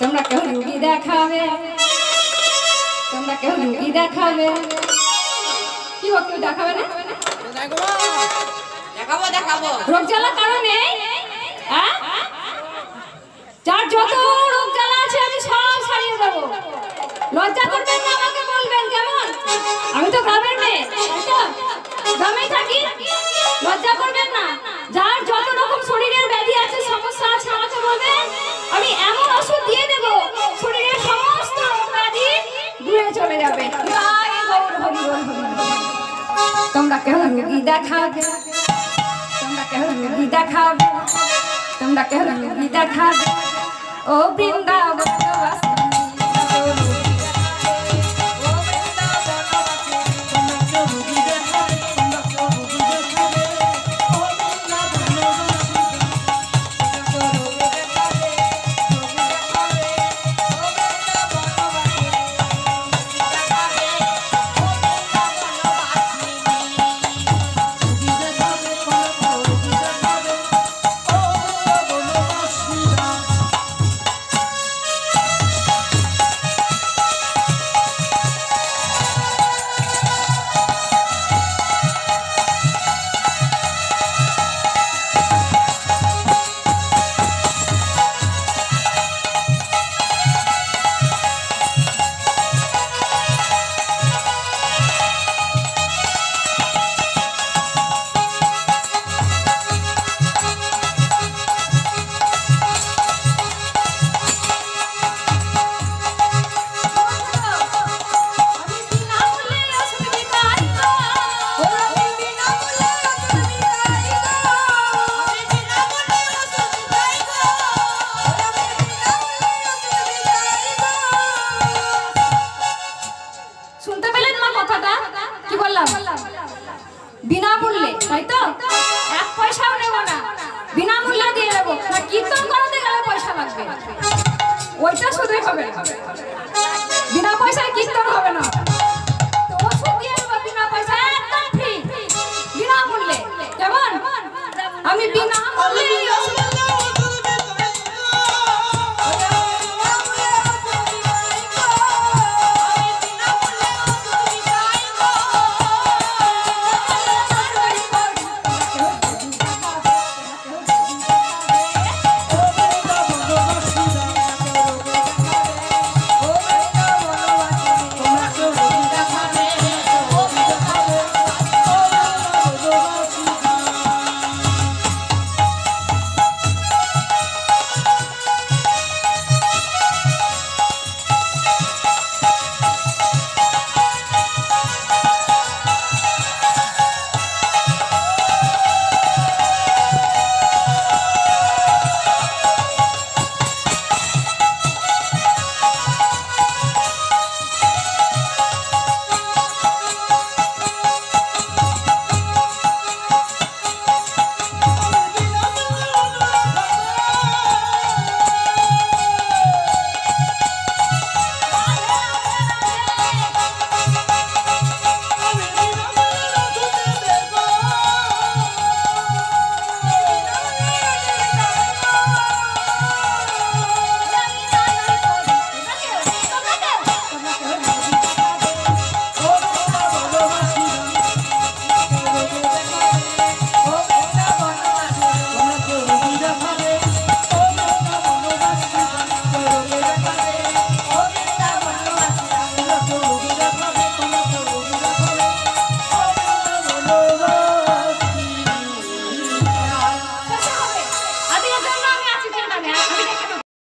তোমরা কেউ রুগী দেখাবে তোমরা কেউ রুগী দেখাবে কি ও কেউ দেখাবে না দেখাবো দেখাবো রোগ জ্বালা কারণে হ্যাঁ যার যত রোগ জ্বালা আছে আমি সব সারিয়ে দেব লজ্জা করবেন না আমাকে বলবেন কেমন আমি তো গ্রামের মেয়ে গ্রামে থাকি লজ্জা করবেন না যার যত রকম শরীরের ব্যাধি আছে সমস্যা আছে আমাকে বলবেন আমি এমন ওষুধ দিয়ে দেব শরীরের সমস্ত রোগ ব্যাধি দূরে চলে যাবে জয় গৌর হরি বল তোমরা কেউ রোগী দেখাবে তোমরা কেউ রোগী দেখাবে তোমরা কেউ রোগী দেখাবে ও বৃন্দাবন বিনামূল্যে তাই তো এক পয়সাও নেব না বিনামূল্যে দিয়ে দেব না কীর্তন করতে গেলে পয়সা লাগবে ওইটা শুধুই হবে বিনা পয়সায় কীর্তন হবে না তো ওষুধ দিয়ে দেব বিনা পয়সায় একদম ফ্রি বিনামূল্যে কেমন আমি বিনা